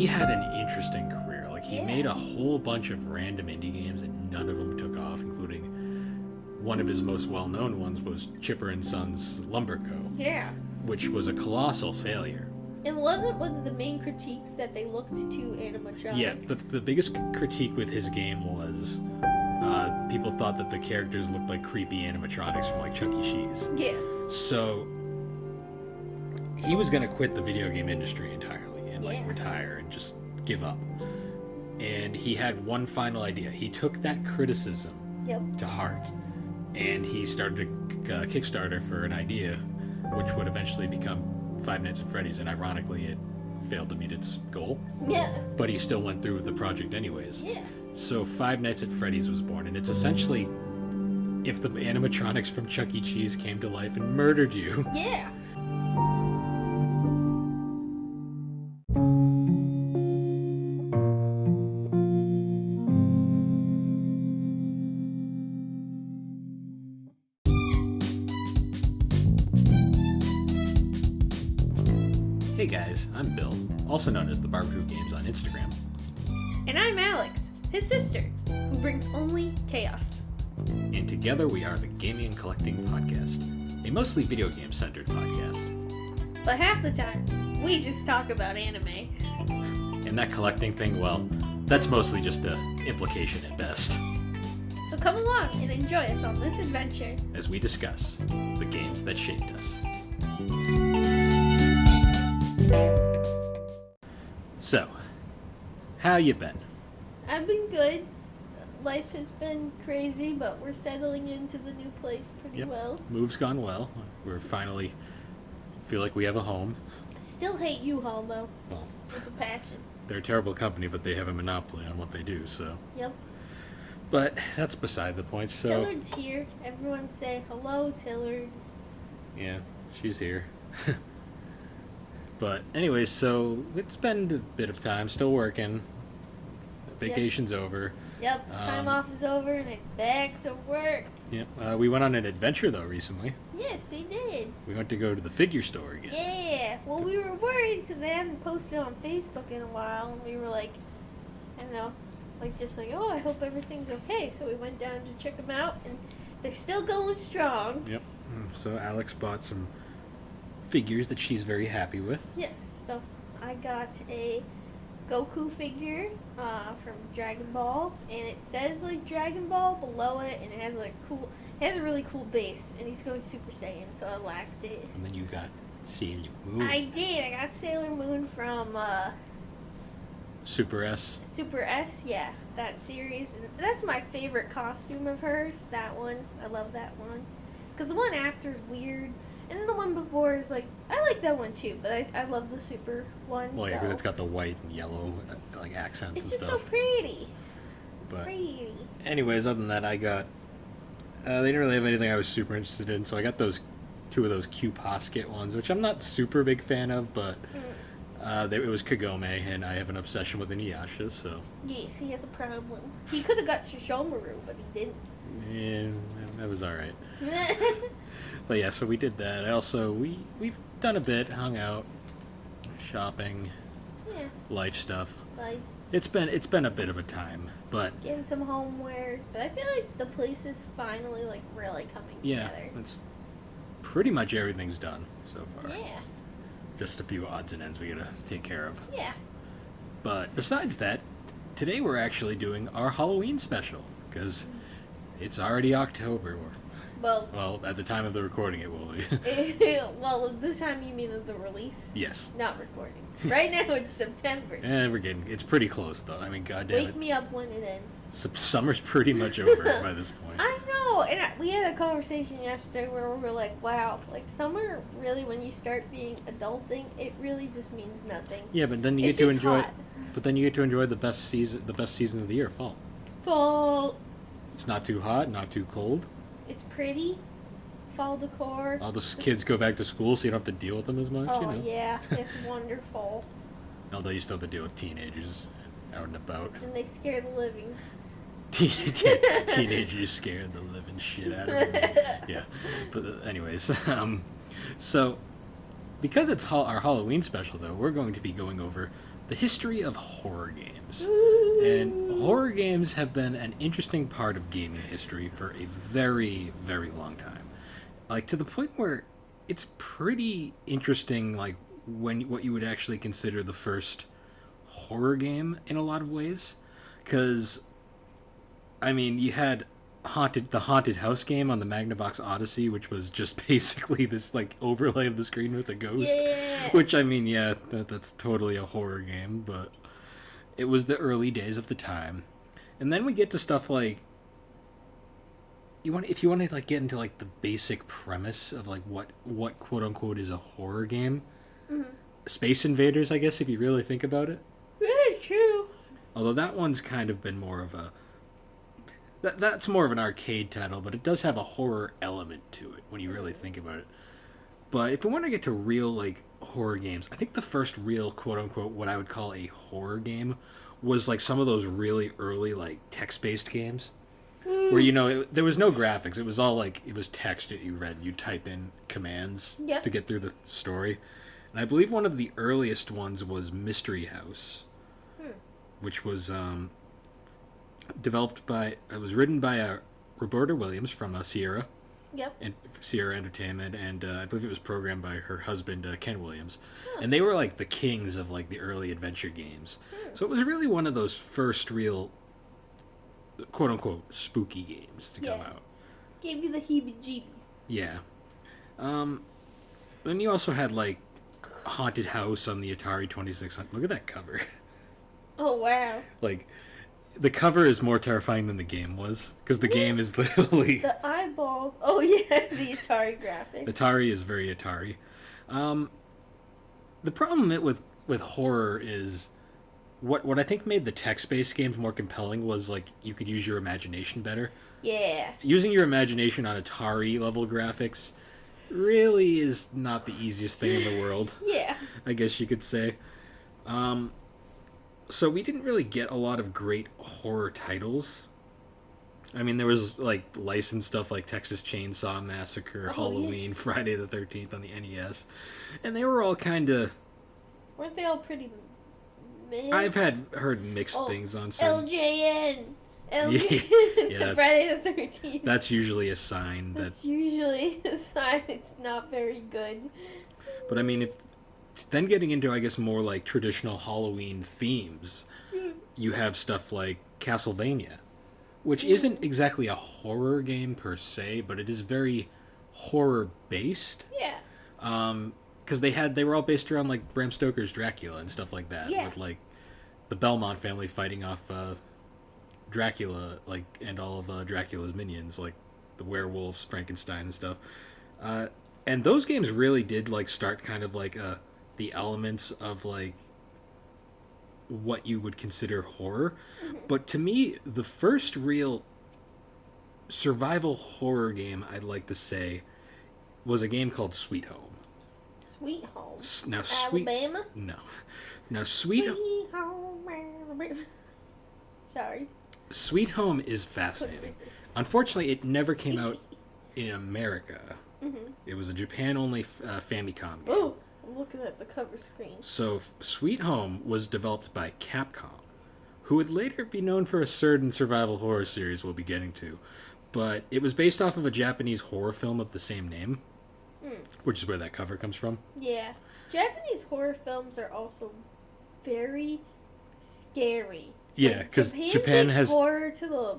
had an interesting career. Like, he made a whole bunch of random indie games and none of them took off, including one of his most well-known ones was Chipper and Sons Lumber Co. Yeah. Which was a colossal failure. And wasn't one of the main critiques that they looked to animatronic? Yeah, the biggest critique with his game was people thought that the characters looked like creepy animatronics from like Chuck E. Cheese. Yeah. So he was going to quit the video game industry entirely and like retire and just give up. And he had one final idea. He took that criticism to heart, and he started a Kickstarter for an idea which would eventually become Five Nights at Freddy's, and ironically it failed to meet its goal. Yeah. But he still went through with the project anyways. Yeah. So Five Nights at Freddy's was born, and it's essentially if the animatronics from Chuck E. Cheese came to life and murdered you. Yeah. Hey guys, I'm Bill, also known as the Barbecue Games on Instagram. And I'm Alex, his sister, who brings only chaos. And together we are the Gaming and Collecting Podcast, a mostly video game centered podcast. But half the time, we just talk about anime. And that collecting thing, well, that's mostly just an implication at best. So come along and enjoy us on this adventure as we discuss the games that shaped us. So, how you been? I've been good. Life has been crazy, but we're settling into the new place pretty well. Move's gone well. We're finally feel like we have a home. Still hate U-Haul though. Well, with a passion. They're a terrible company, but they have a monopoly on what they do, so. Yep. But that's beside the point, so. Tillard's here. Everyone say hello, Tillard. Yeah, she's here. But anyways, so it's been a bit of time, still working. Vacation's over. Yep, time off is over and it's back to work. Yep, we went on an adventure though recently. Yes, we did. We went to go to the figure store again. Yeah, well we were worried because they hadn't posted on Facebook in a while and we were like, I don't know, oh, I hope everything's okay. So we went down to check them out and they're still going strong. Yep, so Alex bought some figures that she's very happy with. Yes, so I got a Goku figure from Dragon Ball, and it says like Dragon Ball below it, and it has a really cool base, and he's going Super Saiyan, so I liked it. And then you got Sailor Moon. I did. I got Sailor Moon from Super S. Super S, yeah, that series. And that's my favorite costume of hers. That one, I love that one, because the one after is weird. And then the one before is like, I like that one too, but I love the super one. Well, yeah, because it's got the white and yellow like accents and stuff. It's just so pretty. But pretty. Anyways, other than that, I got. They didn't really have anything I was super interested in, so I got two of those Q Posket ones, which I'm not super big fan of, but it was Kagome, and I have an obsession with Inuyasha, so. Yes, he has a problem. He could have got Shishomaru, but he didn't. Yeah, that was all right. But yeah, so we did that. We've done a bit, hung out, shopping, life stuff. Life. It's been a bit of a time, but getting some homewares. But I feel like the place is finally like really coming together. Yeah, it's pretty much everything's done so far. Yeah. Just a few odds and ends we gotta take care of. Yeah. But besides that, today we're actually doing our Halloween special because it's already October. Well, at the time of the recording, it will be. Well, this time you mean the release? Yes. Not recording. Right now it's September. It's pretty close, though. I mean, goddamn it. Wake me up when it ends. Summer's pretty much over by this point. I know, and we had a conversation yesterday where we were like, wow, like summer, really, when you start being adulting, it really just means nothing. Yeah, but then you get to enjoy. But then you get to enjoy the best season of the year, fall. Fall. It's not too hot, not too cold. It's pretty. Fall decor. All the kids go back to school, so you don't have to deal with them as much. Oh, you know? Yeah, it's wonderful. Although you still have to deal with teenagers out and about. And they scare the living. Teenagers scare the living shit out of them. Yeah. But anyways, so because it's our Halloween special, though, we're going to be going over the history of horror games. Ooh. And horror games have been an interesting part of gaming history for a very, very long time. Like, to the point where it's pretty interesting, like, when what you would actually consider the first horror game in a lot of ways. Because, I mean, you had the haunted house game on the Magnavox Odyssey, which was just basically this like overlay of the screen with a ghost. Yeah. Which, I mean, yeah, that's totally a horror game, but it was the early days of the time. And then we get to stuff like if you want to like get into like the basic premise of like what quote unquote is a horror game. Mm-hmm. Space Invaders, I guess, if you really think about it. Very true. Although that one's kind of been more of a that's more of an arcade title, but it does have a horror element to it when you really think about it. But if we want to get to real like horror games, I think the first real quote unquote what I would call a horror game was like some of those really early like text-based games where there was no graphics. It was all like it was text that you read. You type in commands to get through the story. And I believe one of the earliest ones was Mystery House, which was it was written by Roberta Williams from Sierra. Yep. And Sierra Entertainment, and I believe it was programmed by her husband Ken Williams, and they were like the kings of like the early adventure games. So it was really one of those first real, quote unquote, spooky games to come out. Gave you the heebie-jeebies. Yeah. Then you also had like Haunted House on the Atari 2600. Look at that cover. Oh wow. Like, the cover is more terrifying than the game was, because the game is literally... The eyeballs. Oh yeah, the Atari graphics. Atari is very Atari. The problem with horror is... What I think made the text-based games more compelling was, like, you could use your imagination better. Yeah. Using your imagination on Atari-level graphics really is not the easiest thing in the world. Yeah. I guess you could say. So we didn't really get a lot of great horror titles. I mean, there was like licensed stuff like Texas Chainsaw Massacre, Halloween, Friday the 13th on the NES. And they were all kind of... Weren't they all pretty mid? I've heard mixed things on some... LJN! Yeah, Friday the 13th. That's usually a sign that... That's usually a sign it's not very good. But I mean, then getting into, I guess, more like traditional Halloween themes, you have stuff like Castlevania, which isn't exactly a horror game per se, but it is very horror-based. Yeah. Because they were all based around like Bram Stoker's Dracula and stuff like that, with like the Belmont family fighting off Dracula, like, and all of Dracula's minions, like the werewolves, Frankenstein, and stuff. And those games really did like start kind of like the elements of like what you would consider horror. But to me, the first real survival horror game I'd like to say was a game called Sweet Home. Sweet Home. Now, Alabama? No. Now, Sweet Home, Alabama. Sorry. Sweet Home is fascinating. Unfortunately, it never came out in America. It was a Japan-only Famicom game. Oh, I'm looking at the cover screen. So, Sweet Home was developed by Capcom, who would later be known for a certain survival horror series we'll be getting to. But it was based off of a Japanese horror film of the same name, which is where that cover comes from. Yeah. Japanese horror films are also very scary. Yeah, because Japan has... horror to the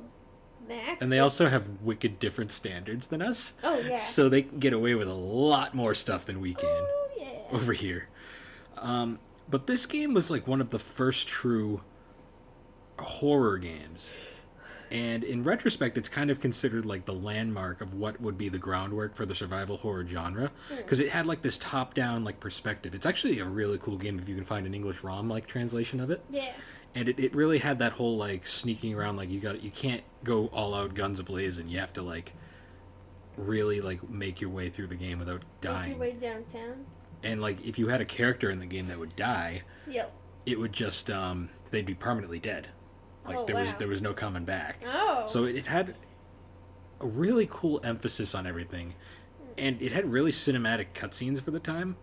max. And they also have wicked different standards than us. Oh, yeah. So they can get away with a lot more stuff than we can. Oh, yeah. Over here. But this game was like one of the first true horror games. And in retrospect, it's kind of considered like the landmark of what would be the groundwork for the survival horror genre. Because it had like this top-down like perspective. It's actually a really cool game if you can find an English ROM like translation of it. Yeah. And it really had that whole like sneaking around, like you can't go all out guns ablaze, and you have to like really like make your way through the game without dying. Make your way downtown. And like if you had a character in the game that would die, yep, it would just they'd be permanently dead. Like there was no coming back. Oh. So it had a really cool emphasis on everything, and it had really cinematic cutscenes for the time.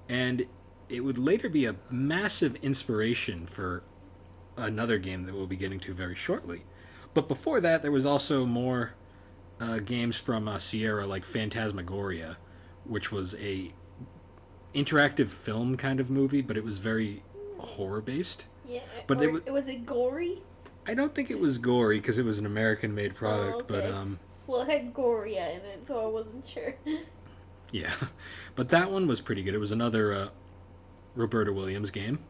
And it would later be a massive inspiration for another game that we'll be getting to very shortly. But before that, there was also more games from Sierra, like Phantasmagoria, which was a interactive film kind of movie, but it was very horror based. Yeah, But it was it gory? I don't think it was gory because it was an American made product, okay. but Well, it had Goria in it, so I wasn't sure. yeah. But that one was pretty good. It was another Roberta Williams game.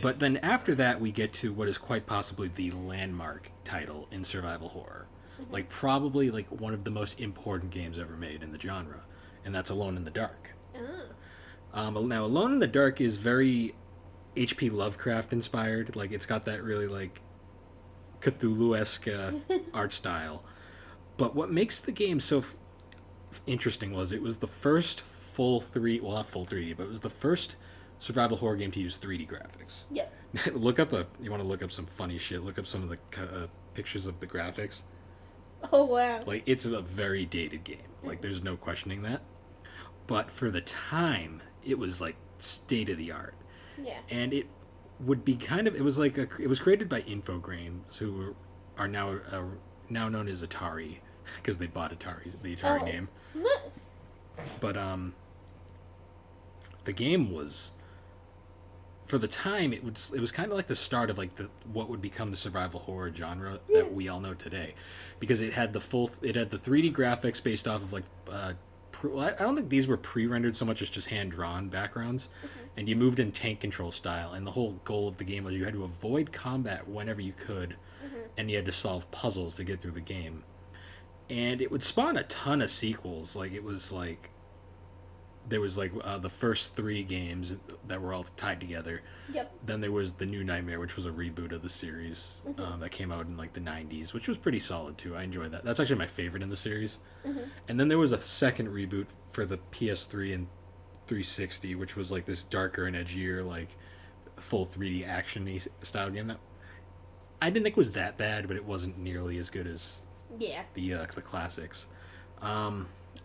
But then after that, we get to what is quite possibly the landmark title in survival horror. Like, probably like one of the most important games ever made in the genre, and that's Alone in the Dark. Now, Alone in the Dark is very H.P. Lovecraft inspired. Like, it's got that really like Cthulhu-esque art style. But what makes the game so interesting was it was the first full 3D, well, not full 3D, but it was the first survival horror game to use 3D graphics. Yep. You want to look up some funny shit, look up some of the pictures of the graphics. Oh, wow. Like, it's a very dated game. Like, there's no questioning that. But for the time, it was like state of the art. Yeah. And it would be kind of, it was created by Infogrames, who are now known as Atari, because they bought the Atari name. But the game was, for the time, it was kind of like the start of like what would become the survival horror genre that we all know today, because it had the 3D graphics based off of like I don't think these were pre-rendered so much as just hand-drawn backgrounds, and you moved in tank control style, and the whole goal of the game was you had to avoid combat whenever you could, and you had to solve puzzles to get through the game. And it would spawn a ton of sequels. Like, it was like there was like the first 3 games that were all tied together. Yep. Then there was The New Nightmare, which was a reboot of the series that came out in like the 90s, which was pretty solid too. I enjoyed that. That's actually my favorite in the series. And then there was a second reboot for the PS3 and 360, which was like this darker and edgier, like full 3D action-y style game that I didn't think was that bad, but it wasn't nearly as good as the classics.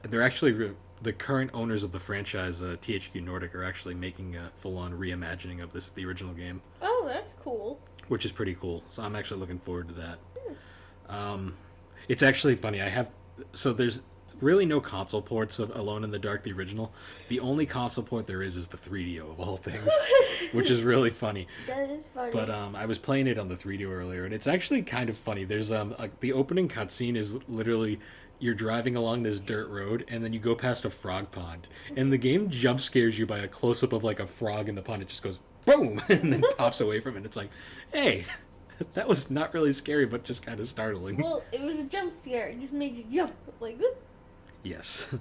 They're actually the current owners of the franchise, THQ Nordic, are actually making a full-on reimagining of the original game. Oh, that's cool. Which is pretty cool. So I'm actually looking forward to that. It's actually funny. So there's really no console ports of Alone in the Dark, the original. The only console port there is the 3DO of all things, which is really funny. That is funny. But I was playing it on the 3DO earlier, and it's actually kind of funny. There's the opening cutscene is literally you're driving along this dirt road, and then you go past a frog pond, and the game jump scares you by a close-up of like a frog in the pond. It just goes boom, and then pops away from it. It's like, hey, that was not really scary, but just kind of startling. Well, it was a jump scare. It just made you jump. Like, whoop. Yes.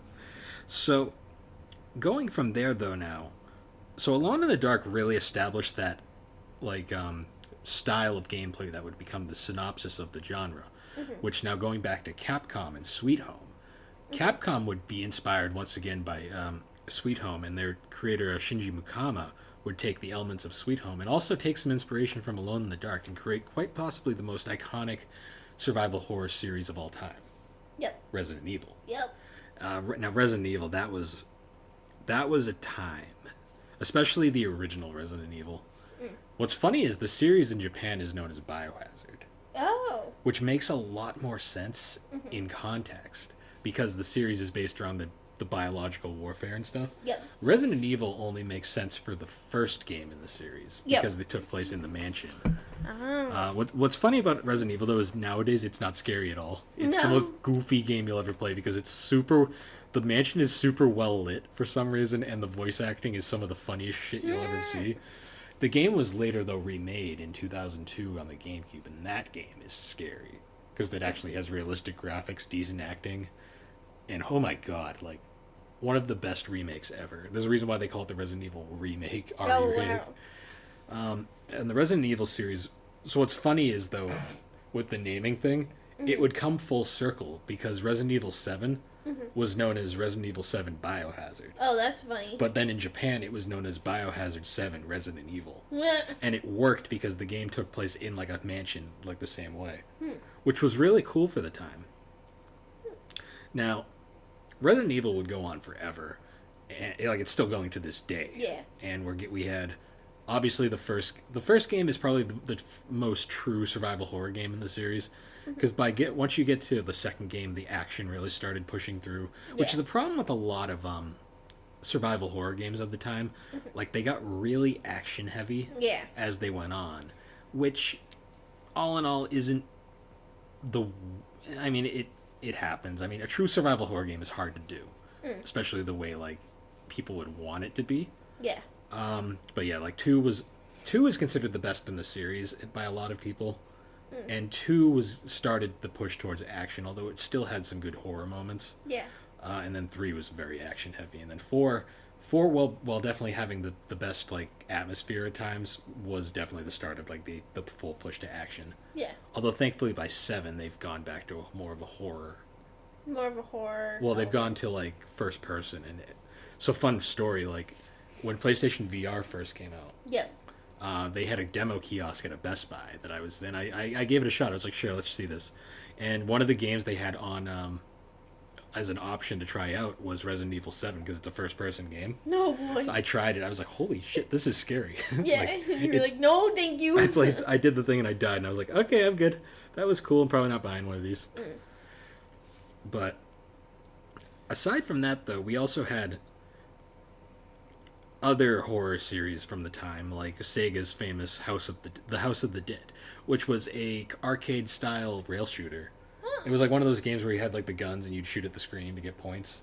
So, going from there, though, now, so Alone in the Dark really established that, like, style of gameplay that would become the synopsis of the genre, which now going back to Capcom and Sweet Home, Capcom would be inspired once again by Sweet Home, and their creator Shinji Mikami would take the elements of Sweet Home and also take some inspiration from Alone in the Dark and create quite possibly the most iconic survival horror series of all time. Yep. Resident Evil. Yep. Now, Resident Evil, that was a time, especially the original Resident Evil. What's funny is the series in Japan is known as Biohazard. Oh. Which makes a lot more sense in context, because the series is based around the biological warfare and stuff. Yep. Resident Evil only makes sense for the first game in the series, because they took place in the mansion. What's funny about Resident Evil, though, is nowadays it's not scary at all. It's the most goofy game you'll ever play, because the mansion is super well lit for some reason, and the voice acting is some of the funniest shit you'll ever see. The game was later, though, remade in 2002 on the GameCube, and that game is scary, because it actually has realistic graphics, decent acting, and oh my god, like, one of the best remakes ever. There's a reason why they call it the Resident Evil remake. Wow. And the Resident Evil series, so what's funny is, though, with the naming thing, it would come full circle, because Resident Evil 7 was known as Resident Evil 7 Biohazard. Oh, that's funny. But then in Japan, it was known as Biohazard 7 Resident Evil. And it worked because the game took place in like a mansion, like the same way. Which was really cool for the time. Now, Resident Evil would go on forever. and like it's still going to this day. Yeah. And we had obviously the first game is probably the most true survival horror game in the series, because once you get to the second game, the action really started pushing through, which Yeah. is a problem with a lot of survival horror games of the time. Like they got really action heavy Yeah. as they went on, which all in all isn't the I mean it happens. I mean, a true survival horror game is hard to do, especially the way like people would want it to be. Yeah. But yeah, like two is considered the best in the series by a lot of people, and two was started the push towards action, although it still had some good horror moments. Yeah. And then three was very action heavy, and then four, while definitely having the best like atmosphere at times, was definitely the start of like the full push to action. Yeah. Although thankfully by seven they've gone back to more of a horror. More of a horror. Well, they've gone to like first person, and so fun story, like when PlayStation VR first came out, Yep. they had a demo kiosk at a Best Buy that I was then I gave it a shot. I was like, sure, let's see this. And one of the games they had on as an option to try out was Resident Evil 7, because it's a first person game. No boy. I tried it. I was like, holy shit, this is scary. Yeah. Like, You were it's- like, no, thank you. I did the thing and I died, and I was like, okay, I'm good. That was cool. I'm probably not buying one of these. But aside from that, though, we also had other horror series from the time, like Sega's famous House of the Dead, which was a arcade style rail shooter. It was like one of those games where you had like the guns and you'd shoot at the screen to get points.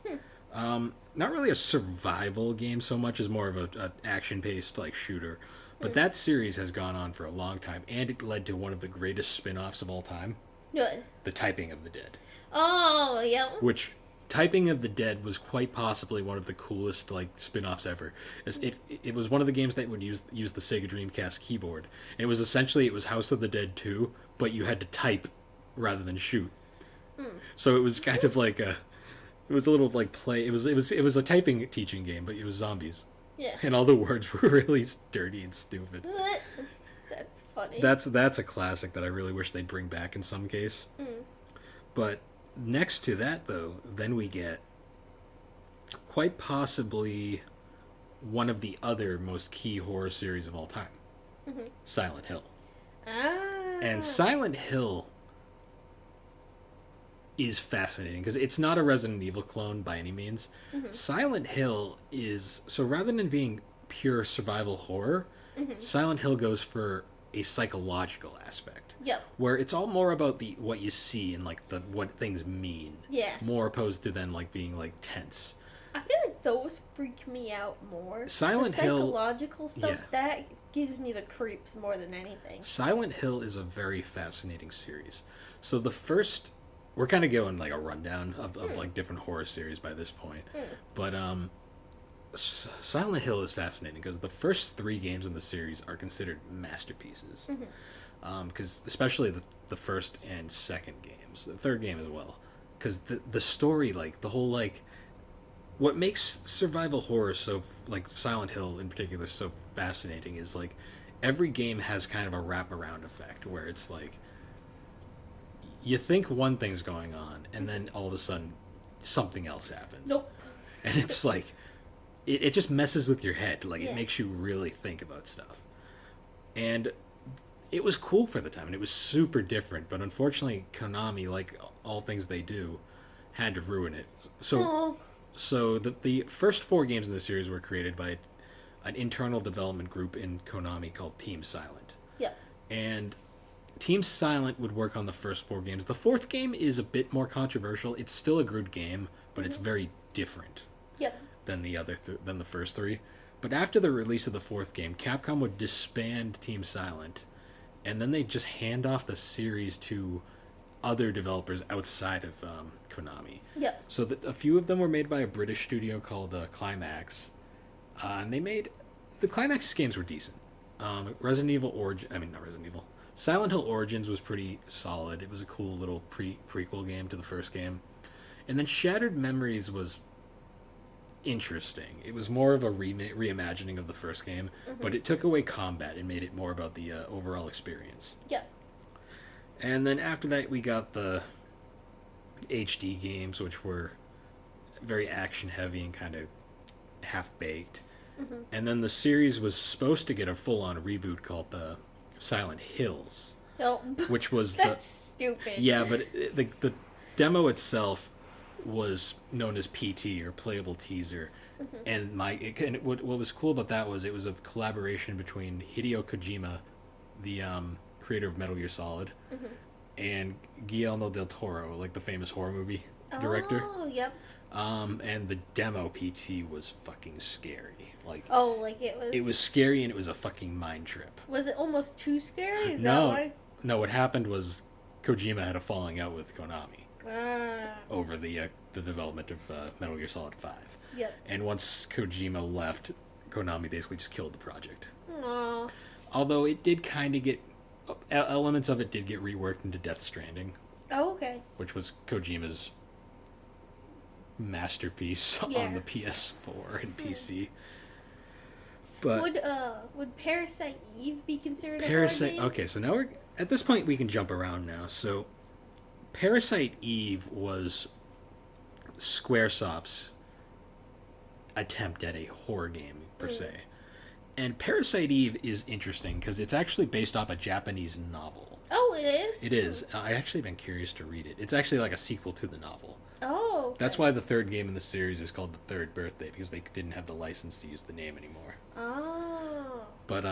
Not really a survival game so much as more of a action paced like shooter. But that series has gone on for a long time, and it led to one of the greatest spin-offs of all time, Good. The Typing of the Dead. Oh, yep. Which Typing of the Dead was quite possibly one of the coolest like spin-offs ever. It was one of the games that would use the Sega Dreamcast keyboard. And it was House of the Dead 2, but you had to type rather than shoot. So it was kind of like it was a little like play. It was a typing teaching game, but it was zombies, Yeah. and all the words were really dirty and stupid. That's funny. That's a classic that I really wish they'd bring back in some case. But next to that, though, then we get quite possibly one of the other most key horror series of all time, Silent Hill. Ah. And Silent Hill is fascinating because it's not a Resident Evil clone by any means. Silent Hill is, so rather than being pure survival horror, Silent Hill goes for a psychological aspect. Yep. Where it's all more about what you see and like what things mean. Yeah. More opposed to then like being like tense. I feel like those freak me out more. Silent the Hill- psychological stuff, yeah. that gives me the creeps more than anything. Silent Hill is a very fascinating series. So the first, we're kind of going like a rundown of like different horror series by this point. But Silent Hill is fascinating because the first 3 games in the series are considered masterpieces. Because especially the first and second games, the third game as well. Because the story, like the whole like, what makes survival horror so like Silent Hill in particular so fascinating is like every game has kind of a wraparound effect where it's like you think one thing's going on and then all of a sudden something else happens. Nope. And it's like it just messes with your head. Like Yeah. it makes you really think about stuff. And it was cool for the time and it was super different, but unfortunately Konami, like all things they do, had to ruin it. So the first 4 games in the series were created by an internal development group in Konami called Team Silent. Yep. And Team Silent would work on the first 4 games. The 4th game is a bit more controversial. It's still a good game, but it's very different Yep. than the than the first 3. But after the release of the 4th game, Capcom would disband Team Silent, and then they'd just hand off the series to other developers outside of Konami. Yep. So a few of them were made by a British studio called Climax, and they made the Climax games were decent. Resident Evil Silent Hill Origins was pretty solid. It was a cool little prequel game to the first game, and then Shattered Memories was interesting. It was more of a reimagining of the first game, but it took away combat and made it more about the overall experience. Yep. And then after that, we got the HD games, which were very action heavy and kind of half baked. Mm-hmm. And then the series was supposed to get a full on reboot called the Silent Hills, Oh, which was that's stupid. yeah, but the demo itself was known as PT or Playable Teaser. And what was cool about that was it was a collaboration between Hideo Kojima, the creator of Metal Gear Solid, and Guillermo del Toro, like the famous horror movie director. Oh, yep. And the demo PT was fucking scary. Like, Oh, like it was. it was scary and it was a fucking mind trip. Was it almost too scary? Is No. that why? No, what happened was Kojima had a falling out with Konami Ah. over the development of Metal Gear Solid 5. Yep. And once Kojima left, Konami basically just killed the project. Aw. Although it did kind of get elements of it did get reworked into Death Stranding, Oh, okay. which was Kojima's masterpiece Yeah. on the PS4 and PC. But Would Parasite Eve be considered Parasite. a horror game? Okay, so now we're at this point we can jump around now. So Parasite Eve was Squaresoft's attempt at a horror game per se. And Parasite Eve is interesting because it's actually based off a Japanese novel. Oh, it is? It is. I actually been curious to read it. It's actually like a sequel to the novel. Oh. Okay. That's why the third game in the series is called The Third Birthday, because they didn't have the license to use the name anymore. Oh. But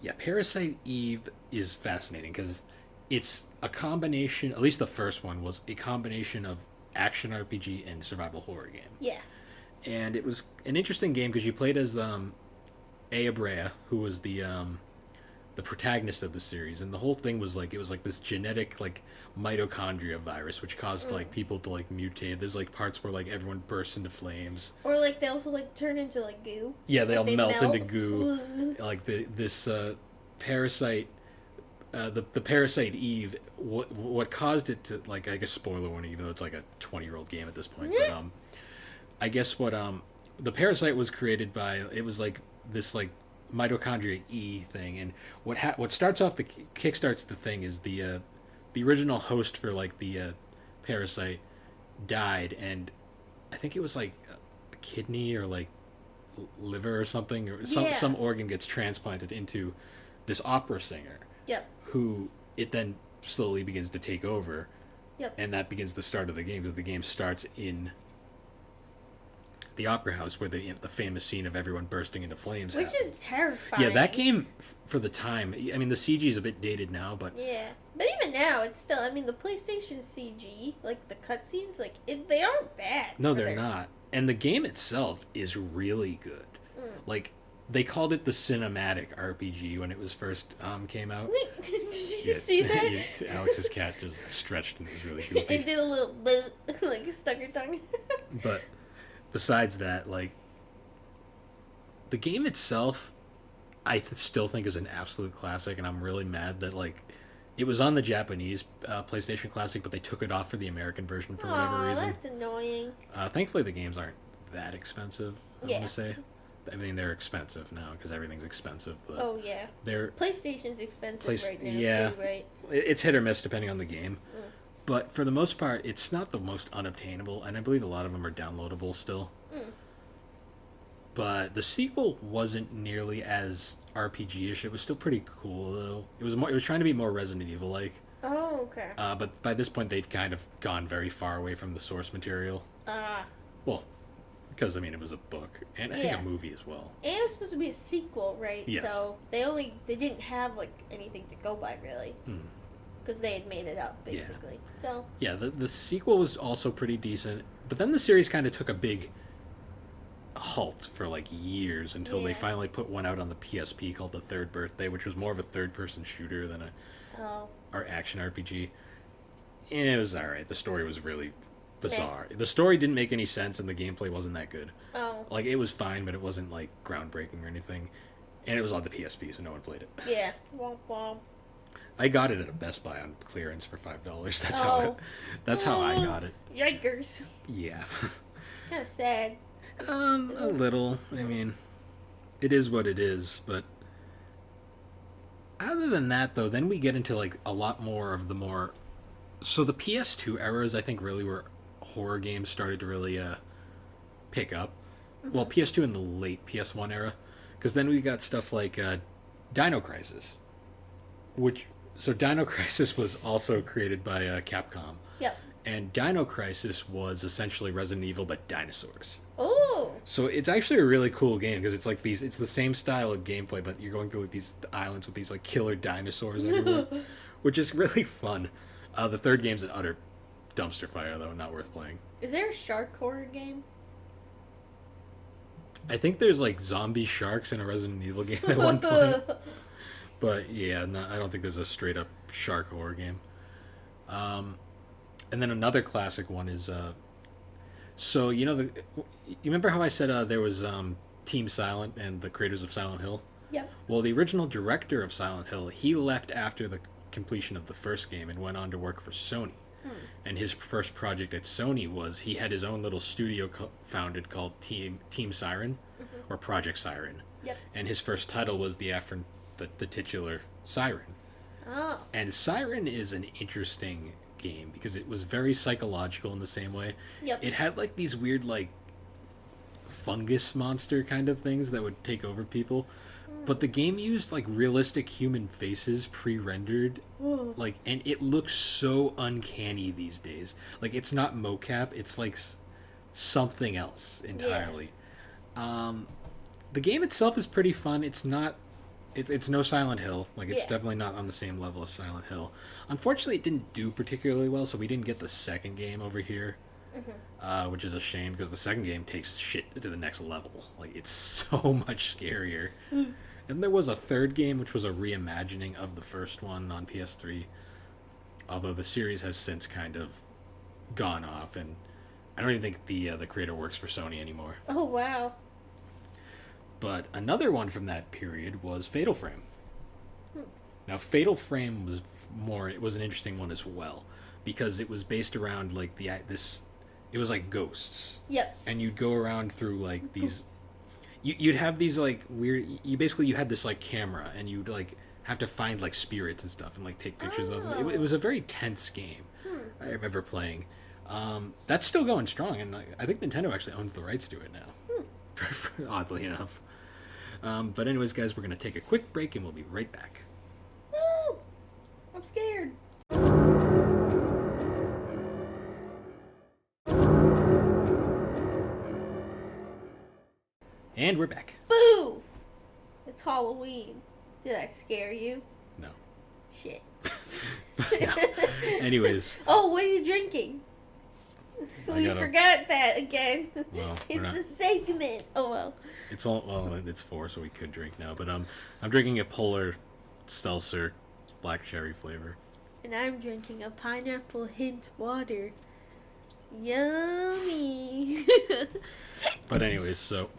yeah, Parasite Eve is fascinating because it's a combination. At least the first one was a combination of action RPG and survival horror game. Yeah. And it was an interesting game because you played as Aya Brea, who was the protagonist of the series, and the whole thing was like it was like this genetic like mitochondria virus which caused like people to like mutate. There's like parts where like everyone bursts into flames. Or like they also like turn into like goo. Yeah, they Like, all they melt melt. into goo. Like this parasite. The Parasite Eve, what caused it to, like, I guess spoiler warning, even though it's like a 20-year-old game at this point, but I guess what the Parasite was created by, it was like this like mitochondria E thing, and what starts off kickstarts the thing is the original host for like the Parasite died, and I think it was like a kidney or like liver or something, or some organ gets transplanted into this opera singer. Yep. Who it then slowly begins to take over. Yep. And that begins the start of the game, because the game starts in the opera house where the famous scene of everyone bursting into flames Which happens. is terrifying. Yeah, that game, for the time, I mean, the CG is a bit dated now, but Yeah. But even now, it's still, I mean, the PlayStation CG, like the cutscenes, like, they aren't bad. no, for they're not. And the game itself is really good. Like, they called it the cinematic RPG when it was first came out. Did you see that? Alex's cat just stretched and it was really goofy. It did a little bit, like, stuck her tongue. But besides that, like, the game itself, I still think is an absolute classic, and I'm really mad that, like, it was on the Japanese PlayStation Classic, but they took it off for the American version for whatever reason. That's annoying. Thankfully, the games aren't that expensive, I Yeah. want to say. I mean, they're expensive now, because everything's expensive, but Oh, yeah. they're... PlayStation's expensive right now, yeah. too, right? It's hit or miss depending on the game. But for the most part, it's not the most unobtainable, and I believe a lot of them are downloadable still. But the sequel wasn't nearly as RPG-ish. It was still pretty cool, though. It was trying to be more Resident Evil-like. Oh, okay. But by this point, they'd kind of gone very far away from the source material. Well, because, I mean, it was a book, and I think Yeah. a movie as well. And it was supposed to be a sequel, right? Yes. So they didn't have, like, anything to go by, really. Because they had made it up, basically. So, Yeah, the sequel was also pretty decent, but then the series kind of took a big halt for like years until they Yeah. finally put one out on the PSP called The Third Birthday, which was more of a third-person shooter than our action RPG. And it was alright. The story was really bizarre. The story didn't make any sense, and the gameplay wasn't that good. Like, it was fine, but it wasn't like groundbreaking or anything. And it was on the PSP, so no one played it. yeah. Womp womp. I got it at a Best Buy on clearance for $5. That's how I got it. Yikers. Yeah. Kind of sad. A little. I mean, it is what it is, but other than that, though, then we get into like a lot more of the more. So the PS2 eras, I think, really where horror games started to really pick up. well, PS2 in the late PS1 era, because then we got stuff like Dino Crisis, which so Dino Crisis was also created by Capcom, Yep. and Dino Crisis was essentially Resident Evil but dinosaurs. Oh. So it's actually a really cool game because it's like these. It's the same style of gameplay, but you're going through like these islands with these like killer dinosaurs everywhere, which is really fun. The third game's an utter dumpster fire, though, not worth playing. Is there a shark horror game? I think there's like zombie sharks in a Resident Evil game at one point, but yeah, no, I don't think there's a straight up shark horror game. And then another classic one is so you remember how I said there was Team Silent and the creators of Silent Hill? Yep. Well, the original director of Silent Hill, he left after the completion of the first game and went on to work for Sony. And his first project at Sony was he had his own little studio founded called Team Siren, or Project Siren. Yep. And his first title was the titular Siren. Oh. And Siren is an interesting game because it was very psychological in the same way. Yep. It had like these weird like fungus monster kind of things that would take over people. But the game used like realistic human faces pre-rendered, like, and it looks so uncanny these days. Like it's not mocap; it's like something else entirely. Yeah. The game itself is pretty fun. It's not, it's no Silent Hill. Like it's definitely not on the same level as Silent Hill. Unfortunately, it didn't do particularly well, so we didn't get the second game over here. Which is a shame because the second game takes shit to the next level. Like it's so much scarier. And there was a third game which was a reimagining of the first one on PS3. Although the series has since kind of gone off, and I don't even think the creator works for Sony anymore. Oh wow. But another one from that period was Fatal Frame. Now Fatal Frame was it was an interesting one as well because it was based around like it was like ghosts. Yep. And you'd go around through like these you'd have these like weird you had this like camera and you'd like have to find like spirits and stuff and like take pictures of them. It was a very tense game. I remember playing. That's still going strong, and I think Nintendo actually owns the rights to it now. Oddly enough. But anyways, guys, we're going to take a quick break and we'll be right back. Woo! I'm scared. And we're back. Boo! It's Halloween. Did I scare you? No. Shit. No. Anyways. Oh, what are you drinking? We forgot that again. Well, it's a segment. Oh well. It's 4, so we could drink now. But I'm drinking a Polar Seltzer black cherry flavor. And I'm drinking a pineapple hint water. Yummy. But anyways, so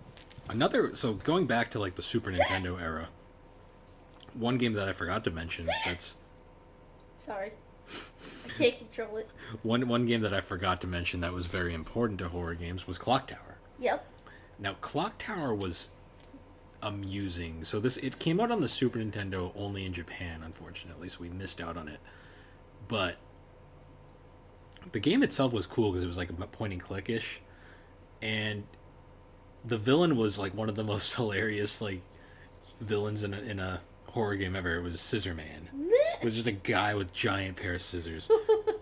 going back to like the Super Nintendo era, one game that I forgot to mention that's sorry. I can't control it. One game that I forgot to mention that was very important to horror games was Clock Tower. Yep. Now Clock Tower was amusing. So it came out on the Super Nintendo only in Japan, unfortunately, so we missed out on it. But the game itself was cool because it was like a point and click-ish, and the villain was like one of the most hilarious like villains in a horror game ever. It was Scissor Man. It was just a guy with giant pair of scissors.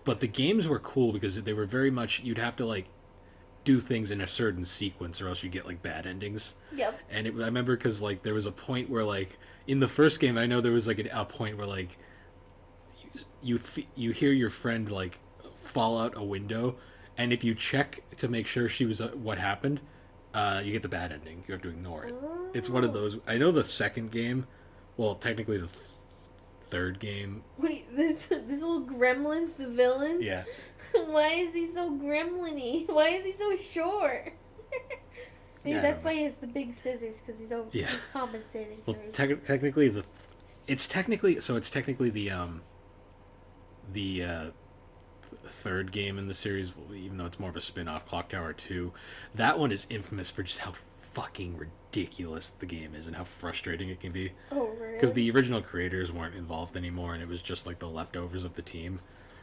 But the games were cool because they were very much, you'd have to like do things in a certain sequence or else you get like bad endings. Yep. And I remember because like there was a point where like in the first game I know there was like a point where like you hear your friend like fall out a window, and if you check to make sure she was what happened, you get the bad ending. You have to ignore it. Oh. It's one of those. I know the second game, well technically the third game. Wait, this little gremlin's the villain? Yeah. Why is he so gremlin-y? Why is he so short? Maybe that's why he has the big scissors, because he's compensating. Well, technically it's technically the third game in the series, even though it's more of a spin-off, Clock Tower 2. That one is infamous for just how fucking ridiculous the game is and how frustrating it can be. Oh, really? Because the original creators weren't involved anymore, and it was just like the leftovers of the team.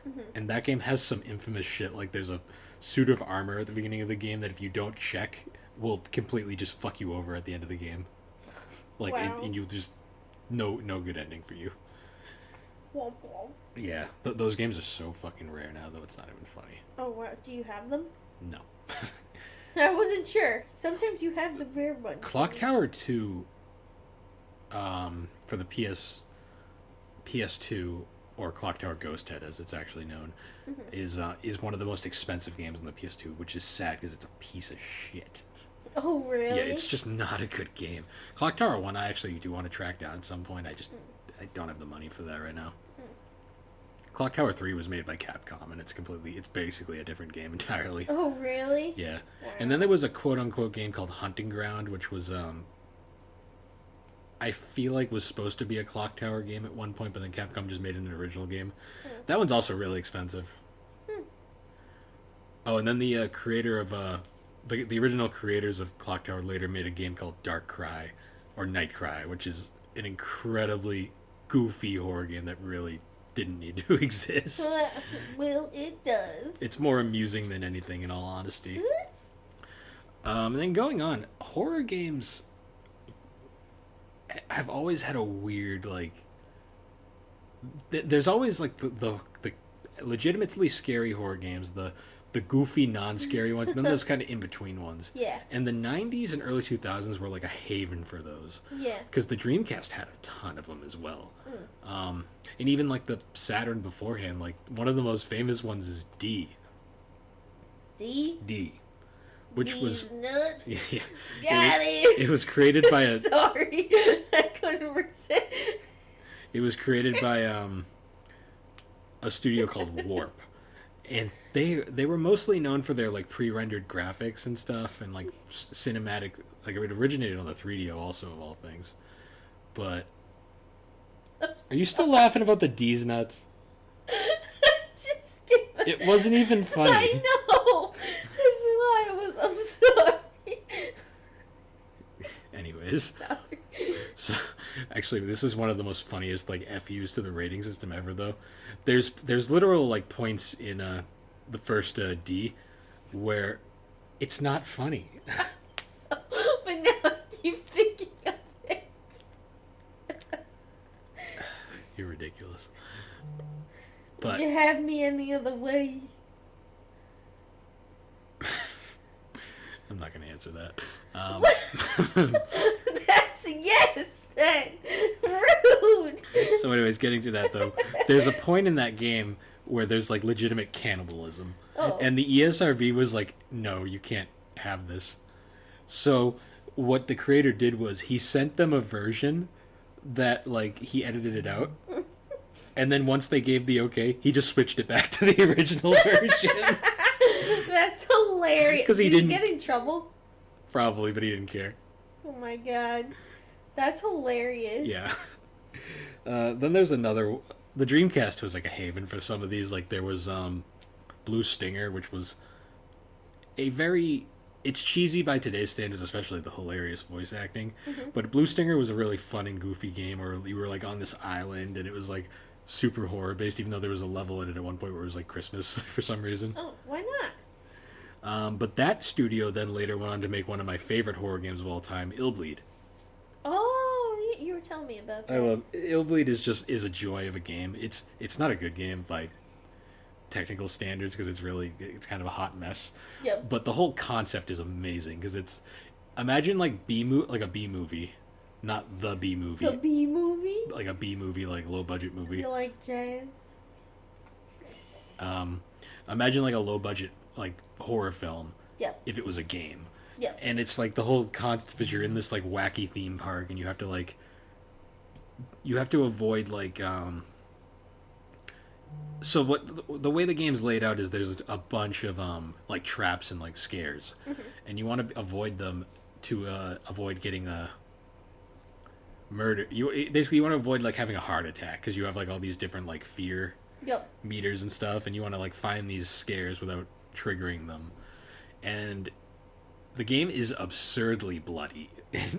Mm-hmm. And that game has some infamous shit. Like there's a suit of armor at the beginning of the game that if you don't check will completely just fuck you over at the end of the game. Like, Wow. and you'll just no good ending for you. Womp womp. Yeah, those games are so fucking rare now, though it's not even funny. Oh wow, do you have them? No. I wasn't sure. Sometimes you have the rare ones. Clock Tower 2, for the PS2, or Clock Tower Ghost Head as it's actually known, is one of the most expensive games on the PS2, which is sad because it's a piece of shit. Oh really? Yeah, it's just not a good game. Clock Tower 1 I actually do want to track down at some point. I I don't have the money for that right now. Clock Tower 3 was made by Capcom, and it's basically a different game entirely. Oh really? Yeah. Wow. And then there was a quote-unquote game called Hunting Ground, which was, I feel like was supposed to be a Clock Tower game at one point, but then Capcom just made it an original game. That one's also really expensive. Oh, and then the creator of, the original creators of Clock Tower later made a game called Dark Cry, or Night Cry, which is an incredibly goofy horror game that really didn't need to exist. Well, it does. It's more amusing than anything, in all honesty. And then going on, horror games have always had a weird, like... There's always, like, the legitimately scary horror games, the goofy, non-scary ones, and then there's kind of in-between ones. Yeah. And the 90s and early 2000s were, like, a haven for those. Yeah. Because the Dreamcast had a ton of them as well. And even, like, the Saturn beforehand, like, one of the most famous ones is D. D? Which D's was... nuts. Yeah. Got it. It was created by a... Sorry. I couldn't resist. It was created by a studio called Warp. And they were mostly known for their, like, pre-rendered graphics and stuff, and, like, cinematic... Like, it originated on the 3DO also, of all things. But... Are you still laughing about the D's nuts? Just kidding. It wasn't even funny. I know. That's why I'm sorry. Anyways. Sorry. So, actually, this is one of the most funniest, like, FUs to the rating system ever, though. There's literal, like, points in the first D where it's not funny. But now I keep thinking of it. You're ridiculous. But You have me any other way. I'm not going to answer that. That's a yes then. Rude. So anyways, getting to that, though, there's a point in that game where there's, like, legitimate cannibalism. Oh. And the ESRB was like, no, you can't have this. So what the creator did was he sent them a version that, like, he edited it out. And then once they gave the okay, he just switched it back to the original version. That's hilarious. 'Cause he Did didn't- he get in trouble? Probably, but he didn't care. Oh my god. That's hilarious. Yeah. Then there's another... The Dreamcast was, like, a haven for some of these. Like, there was Blue Stinger, which was a very... It's cheesy by today's standards, especially the hilarious voice acting. But Blue Stinger was a really fun and goofy game where you were, like, on this island, and it was, like, super horror-based, even though there was a level in it at one point where it was, like, Christmas for some reason. Oh, why not? But that studio then later went on to make one of my favorite horror games of all time, Illbleed. Oh, you were telling me about that. I love Illbleed is a joy of a game. It's not a good game by technical standards because it's kind of a hot mess. Yep. But the whole concept is amazing because it's imagine like a B movie, not the B movie. The B movie? Like a B movie, like low budget movie. You like jazz? Imagine like a low budget like horror film. Yep. If it was a game. Yep. And it's like the whole concept is you're in this like wacky theme park and you have to avoid like so what the way the game's laid out is there's a bunch of like traps and like scares and you want to avoid them to avoid getting murder. You want to avoid like having a heart attack because you have like all these different like fear Yep. meters and stuff and you want to like find these scares without triggering them. And the game is absurdly bloody,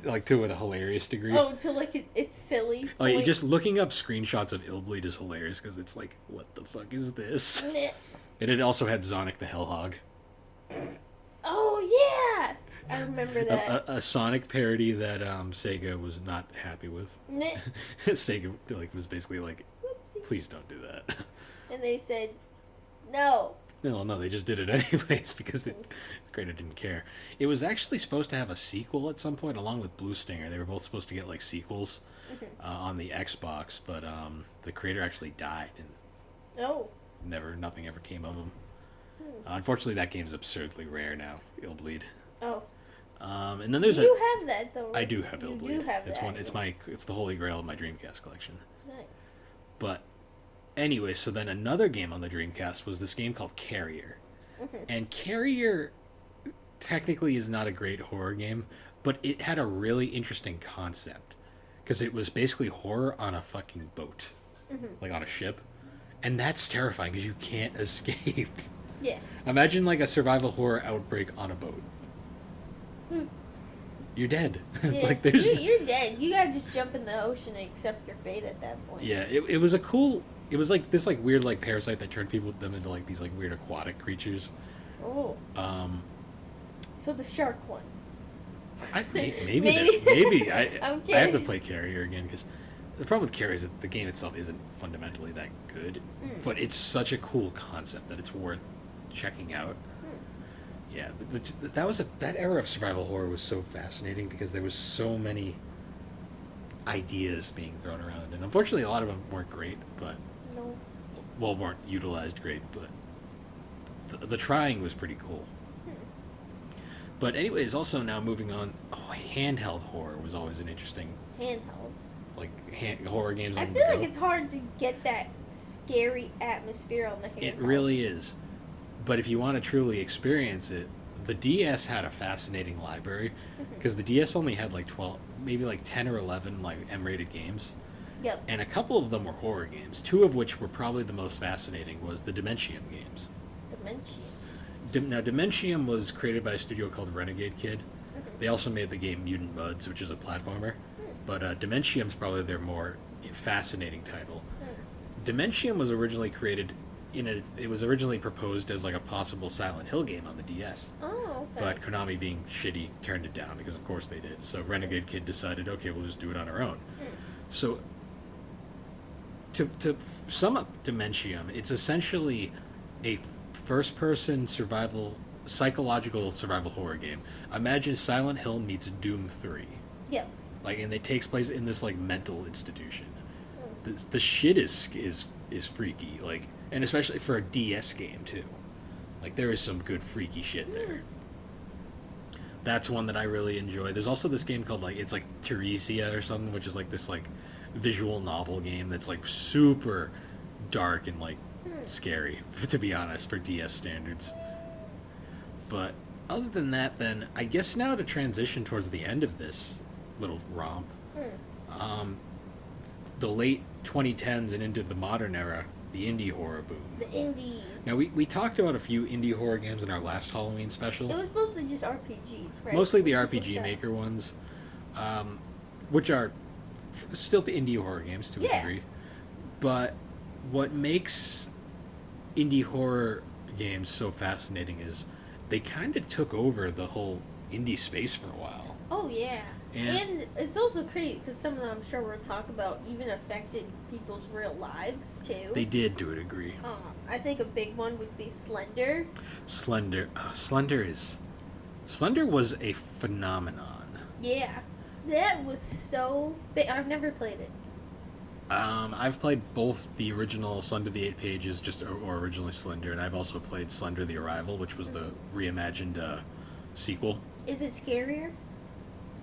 like to a hilarious degree. Oh, to like it's silly. Like, just looking up screenshots of Illbleed is hilarious because it's like, what the fuck is this? Meh. And it also had Sonic the Hedgehog. Oh yeah. I remember that. A Sonic parody that Sega was not happy with. Sega was basically like, Whoopsie. please don't do that. And they said, no. No, they just did it anyways because the creator didn't care. It was actually supposed to have a sequel at some point, along with Blue Stinger. They were both supposed to get like sequels on the Xbox, but the creator actually died and Oh. nothing ever came of him. Unfortunately, that game's absurdly rare now. Illbleed. Oh. And then there's You have that though. Right? I do have You Illbleed. do have It's that. it's the holy grail of my Dreamcast collection. Nice. But anyway, so then another game on the Dreamcast was this game called Carrier. And Carrier technically is not a great horror game, but it had a really interesting concept because it was basically horror on a fucking boat, like on a ship, and that's terrifying because you can't escape. Yeah. Imagine like a survival horror outbreak on a boat. You're dead. Yeah. Like there's You're dead. You gotta just jump in the ocean and accept your fate at that point. yeah. It was a cool. It was like this like weird like parasite that turned them into like these like weird aquatic creatures. Oh. So the shark one. Maybe Maybe. I I'm I have to kidding. play Carrier again because the problem with Carrier is that the game itself isn't fundamentally that good, but it's such a cool concept that it's worth checking out. Yeah, that era of survival horror was so fascinating because there was so many ideas being thrown around, and unfortunately, a lot of them weren't great, but No. weren't utilized great, but the trying was pretty cool. But anyways, also now moving on, handheld horror was always an interesting, Handheld. like horror games. I on feel the like go. it's hard to get that scary atmosphere on the handheld. It really is. But if you want to truly experience it, the DS had a fascinating library because the DS only had like 12, maybe like 10 or 11 like M-rated games. Yep. And a couple of them were horror games. Two of which were probably the most fascinating was the Dementium games. Dementia. Now, Dementium was created by a studio called Renegade Kid. They also made the game Mutant Mudds, which is a platformer. But Dementium's probably their more fascinating title. Dementium was originally created it was originally proposed as like a possible Silent Hill game on the DS. Oh, okay. But Konami, being shitty, turned it down because of course they did. So Renegade Kid decided, okay, we'll just do it on our own. So to sum up Dementium, it's essentially a first-person psychological survival horror game. Imagine Silent Hill meets Doom 3. Yep. Like, and it takes place in this like mental institution. The shit is freaky, like, and especially for a DS game too. Like, there is some good freaky shit there. That's one that I really enjoy. There's also this game called it's like Teresia or something, which is like this like visual novel game that's like super dark and like scary, to be honest, for DS standards. But other than that, then I guess now to transition towards the end of this little romp, the late 2010s and into the modern era, the indie horror boom. The indies. Now we talked about a few indie horror games in our last Halloween special. It was mostly just RPGs, right? Mostly the Just RPG like that. Maker ones, which are still the indie horror games to a Yeah. degree. But what makes indie horror games so fascinating is they kind of took over the whole indie space for a while. Oh yeah. And- And it's also crazy because some of them, I'm sure we'll talk about, even affected people's real lives too. They did, to a degree. I think a big one would be Slender. Slender was a phenomenon. Yeah, that was so big. I've never played it. I've played both the original Slender the Eight Pages, or originally Slender, and I've also played Slender the Arrival, which was the reimagined sequel. Is it scarier?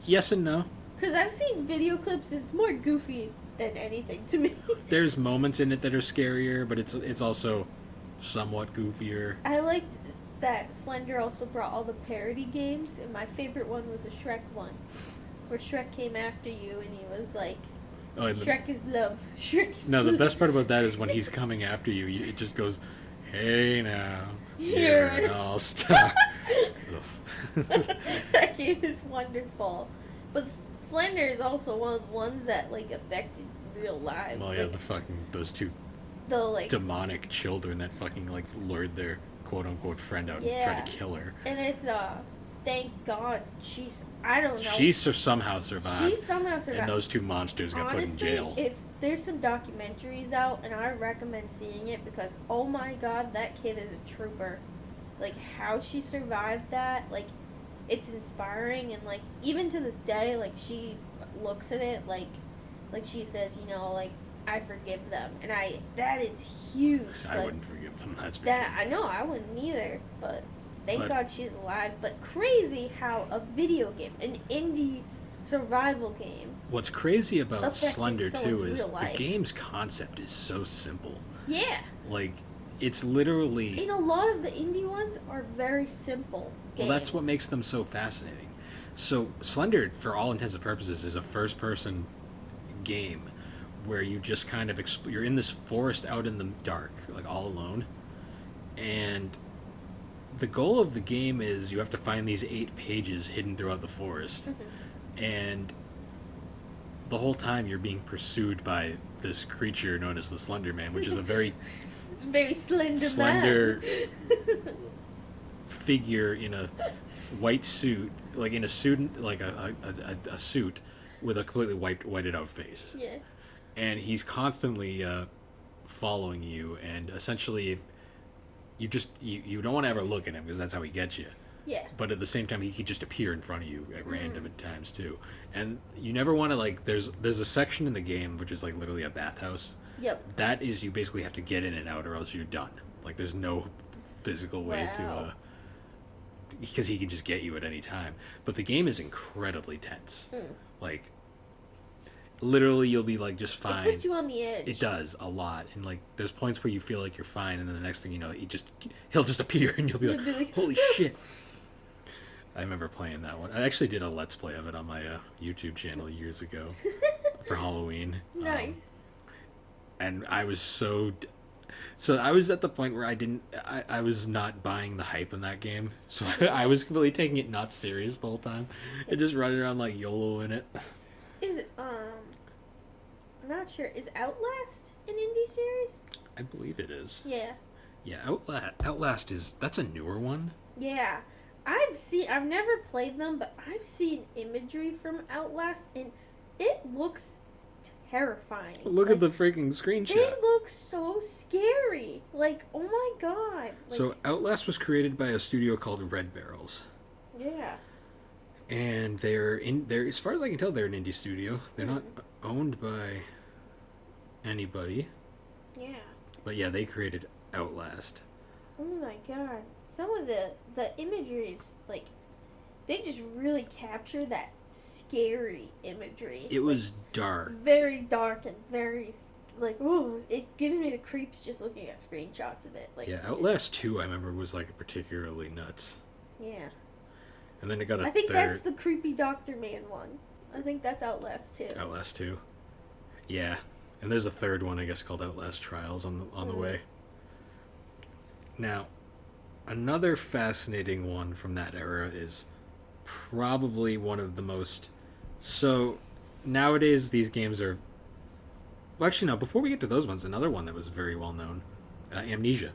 Yes and no. Because I've seen video clips. It's more goofy than anything to me. There's moments in it that are scarier, but it's also somewhat goofier. I liked that Slender also brought all the parody games, and my favorite one was a Shrek one, where Shrek came after you, and he was like, Oh, and Shrek is love. Shrek is no, the love." best part about that is when he's coming after you, it just goes, "Hey now, You're you're an all-star." That game is wonderful. But Slender is also one of the ones that like affected real lives. Well, yeah, Like, those two the like, demonic children that fucking like lured their quote-unquote friend out and Yeah. tried to kill her. and it's thank God I don't know. She somehow survived. She somehow survived. And those two monsters got Honestly, put in jail. if there's some documentaries out, and I recommend seeing it because, oh my God, that kid is a trooper. Like, how she survived that, like, it's inspiring, and, like, even to this day, like, she looks at it, like she says, you know, like, I forgive them, and that is huge. I wouldn't forgive them, that's for that, sure. I know, I wouldn't either, but thank God she's alive. But crazy how a video game, an indie survival game. What's crazy about affected Slender, too, someone's is real the life. game's concept is so simple. Yeah. Like, it's literally... And a lot of the indie ones are very simple games. Well, that's what makes them so fascinating. So, Slender, for all intents and purposes, is a first-person game where you just kind of you're in this forest out in the dark, like all alone, and the goal of the game is you have to find these 8 pages hidden throughout the forest, and the whole time you're being pursued by this creature known as the Slender Man, which is a very very slender man. Figure in a white suit, like in a suit, like a suit with a completely whited out face. Yeah. And he's constantly following you, and essentially you don't want to ever look at him because that's how he gets you. Yeah. But at the same time, he could just appear in front of you at random at times too. And you never want to, like, there's a section in the game which is like literally a bathhouse. Yep. That is, you basically have to get in and out or else you're done. Like, there's no physical way to because he can just get you at any time. But the game is incredibly tense. Like, literally, you'll be like just fine. It puts you on the edge. It does a lot, and like there's points where you feel like you're fine, and then the next thing you know, he'll just appear, and you'll be like, "Holy shit!" I remember playing that one. I actually did a Let's Play of it on my YouTube channel years ago for Halloween. Nice. And I was so I was at the point where I was not buying the hype in that game, so I was completely taking it not serious the whole time, and just running around like YOLO in it. Is I'm not sure. Is Outlast an indie series? I believe it is. Yeah. Yeah, Outlast that's a newer one. Yeah. I've never played them, but I've seen imagery from Outlast, and it looks terrifying. Look at the freaking screenshot. They look so scary. Like, oh my God. Like, So Outlast was created by a studio called Red Barrels. Yeah. And they're as far as I can tell, they're an indie studio. They're not owned by anybody. Yeah. But yeah, they created Outlast. Oh my God. Some of the imageries, like, they just really capture that scary imagery. It was dark. Very dark and very, like, ooh, it gives me the creeps just looking at screenshots of it. Like, Yeah, Outlast 2, I remember, was like particularly nuts. Yeah. And then it got a I think third. that's the creepy Dr. Man one. I think that's Outlast 2. Outlast 2. Yeah. And there's a third one, I guess, called Outlast Trials on the way. Now, another fascinating one from that era is probably one of the most... So, nowadays, these games are... Well, actually, no, before we get to those ones, another one that was very well known, Amnesia.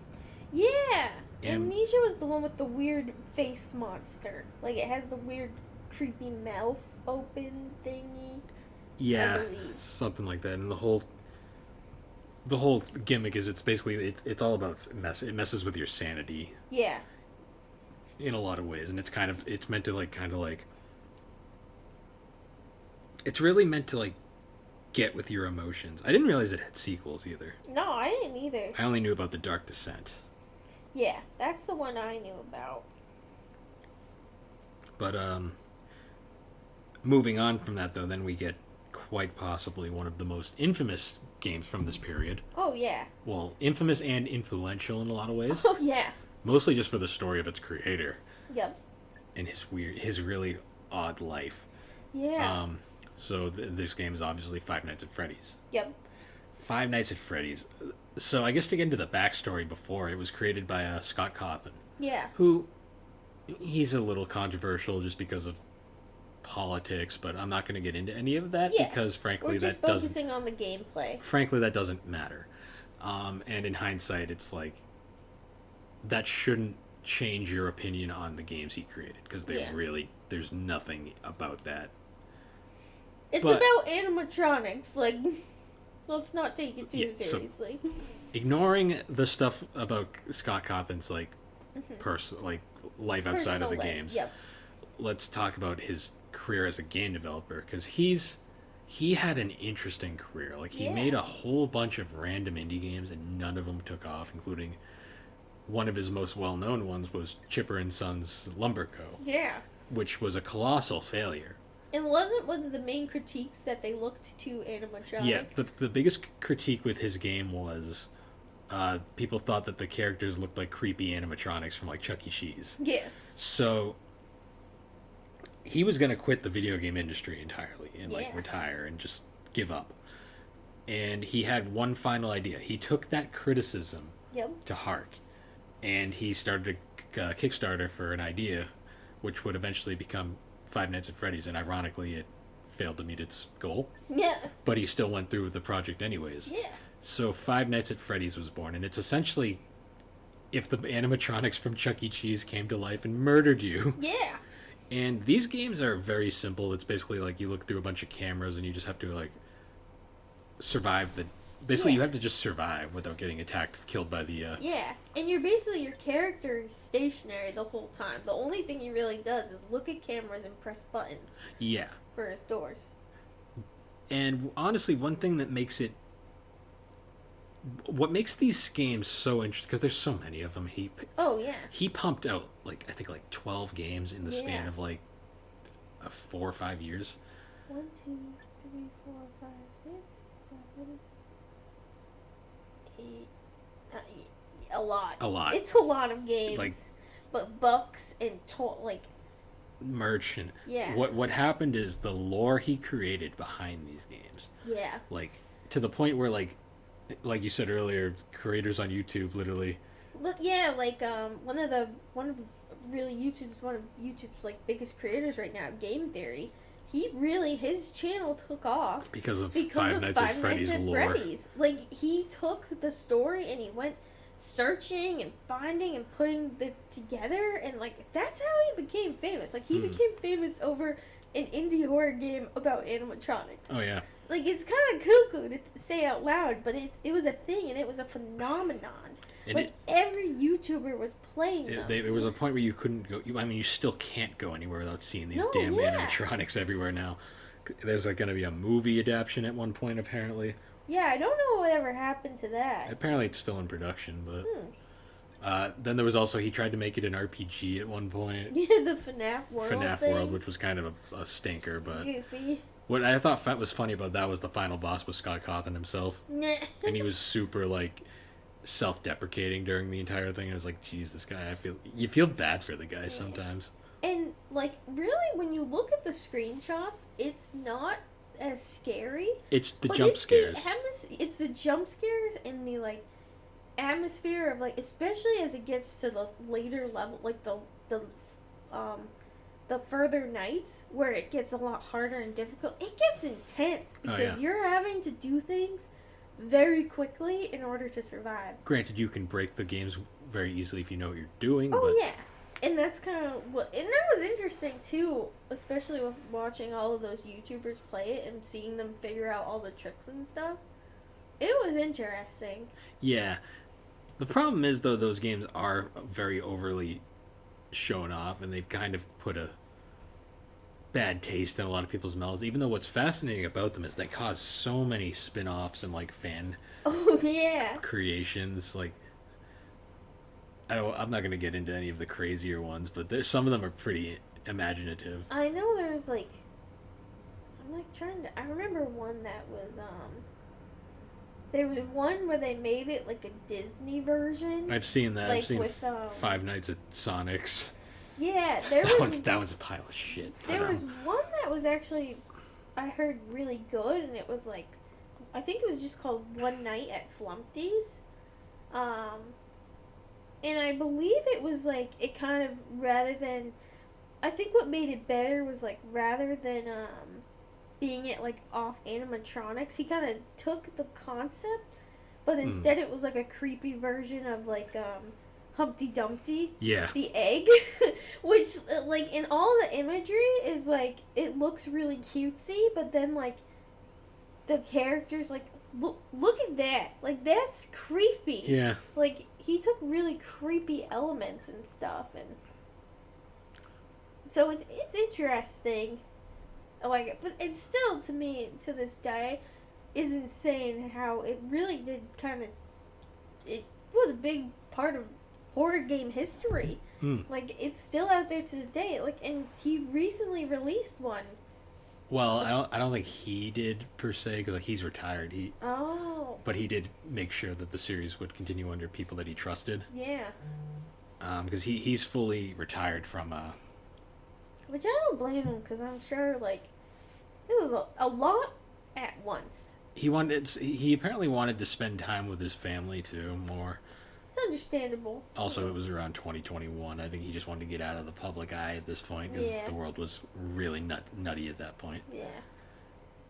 Yeah! Amnesia was the one with the weird face monster. Like, it has the weird, creepy mouth open thingy. Yeah, something like that. And the whole gimmick is it's all about it messes with your sanity. Yeah. In a lot of ways, and it's meant to it's really meant to get with your emotions. I didn't realize it had sequels either. No, I didn't either. I only knew about the Dark Descent. Yeah, that's the one I knew about. But moving on from that though, then we get quite possibly one of the most infamous games from this period. Oh yeah. Well, infamous and influential in a lot of ways. Oh yeah. Mostly just for the story of its creator. Yep. And his really odd life. Yeah. So this game is obviously Five Nights at Freddy's. Yep. Five Nights at Freddy's. So I guess to get into the backstory before, it was created by Scott Cawthon. Yeah. Who, he's a little controversial just because of politics, but I'm not going to get into any of that because frankly we're just focusing on the gameplay. Frankly, that doesn't matter. And in hindsight, it's like that shouldn't change your opinion on the games he created, because they Yeah. really, there's nothing about that. It's But- about animatronics. Like, let's not take it too Yeah, so- seriously. Ignoring the stuff about Scott Cawthon's like life outside of Personal the life. games, Yep. let's talk about his career as a game developer, because he had an interesting career. Like, he Yeah. made a whole bunch of random indie games and none of them took off, including one of his most well-known ones was Chipper and Sons Lumber Co., Yeah. which was a colossal failure. And wasn't one of the main critiques that they looked to animatronic? Yeah, the biggest critique with his game was people thought that the characters looked like creepy animatronics from like Chuck E. Cheese. Yeah. So he was going to quit the video game industry entirely and like Yeah. retire and just give up. And he had one final idea. He took that criticism Yep. to heart, and he started a Kickstarter for an idea which would eventually become Five Nights at Freddy's, and ironically it failed to meet its goal, Yeah. but he still went through with the project anyways. Yeah. So Five Nights at Freddy's was born, and it's essentially if the animatronics from Chuck E. Cheese came to life and murdered you. Yeah. And these games are very simple. It's basically like you look through a bunch of cameras and you just have to like survive the... Basically, you have to just survive without getting attacked, killed by the... Yeah. And you're basically, your character is stationary the whole time. The only thing he really does is look at cameras and press buttons Yeah. for his doors. And honestly, one thing that makes it... What makes these games so interesting, because there's so many of them, Oh, yeah. he pumped out, like, I think like 12 games in the span Yeah. of like 4 or 5 years. 1, 2, 3, 4, 5, 6, 7, 8, 9, a lot. A lot. It's a lot of games. Like- but bucks and like, Merch and... yeah. What happened is the lore he created behind these games, Yeah. like, to the point where like you said earlier, creators on YouTube literally... But yeah, like one of YouTube's like biggest creators right now, Game Theory. His channel took off Because of because Five of Nights at Five Freddy's Nights at lore. Freddy's. Like, he took the story and he went searching and finding and putting it together, and like that's how he became famous. Like, he became famous over an indie horror game about animatronics. Oh yeah. Like, it's kind of cuckoo to say out loud, but it was a thing and it was a phenomenon. And Like, every YouTuber was playing them. there was a point where you couldn't go. I mean, you still can't go anywhere without seeing these No, damn yeah. animatronics everywhere now. There's like going to be a movie adaptation at one point, apparently. Yeah, I don't know what ever happened to that. Apparently, it's still in production, but Hmm. then there was also he tried to make it an RPG at one point. Yeah, the FNAF World FNAF thing. World, which was kind of a stinker, but Goofy. what I thought was funny about that was the final boss was Scott Cawthon himself, Nah. and he was super like self-deprecating during the entire thing. I was like, geez, this guy, you feel bad for the guy sometimes. And, like, really, when you look at the screenshots, it's not as scary. It's the but jump it's scares. It's the jump scares and the, like, atmosphere of, like, especially as it gets to the later level, like, the further nights, where it gets a lot harder and difficult. It gets intense, because yeah. you're having to do things very quickly in order to survive. Granted, you can break the games very easily if you know what you're doing, Oh, but yeah. And that's kind of what, and that was interesting too, especially with watching all of those YouTubers play it and seeing them figure out all the tricks and stuff. It was interesting. yeah. The problem is, though, those games are very overly shown off, and they've kind of put a bad taste in a lot of people's mouths, even though what's fascinating about them is they cause so many spin-offs and, like, fan Oh, yeah. creations. Like, I'm not going to get into any of the crazier ones, but some of them are pretty imaginative. I know there's, like, I'm, like, I remember one that was, there was one where they made it like a Disney version. I've seen that. Like I've seen with, Five Nights at Sonic's. Yeah, there That was a pile of shit. There But, was one that was actually, I heard, really good, and it was like, I think it was just called One Night at Flumpty's. And I believe it was like, it kind of, rather than, I think what made it better was like, rather than being it like off animatronics, he kind of took the concept, but instead it was like a creepy version of like Humpty Dumpty, Yeah. the egg, which like in all the imagery is like it looks really cutesy, but then like the characters like look at that, like that's creepy. Yeah. Like he took really creepy elements and stuff, and so it's interesting. I like it, but it's still to me to this day is insane how it really did kind of it was a big part of horror game history. Like it's still out there to the day. Like, and he recently released one. Well, I don't think he did per se because like he's retired. But he did make sure that the series would continue under people that he trusted. Yeah. Because he's fully retired from. Which I don't blame him because I'm sure like it was a lot at once. He apparently wanted to spend time with his family too more. It's understandable. Also, it was around 2021. I think he just wanted to get out of the public eye at this point because the world was really nutty at that point. Yeah.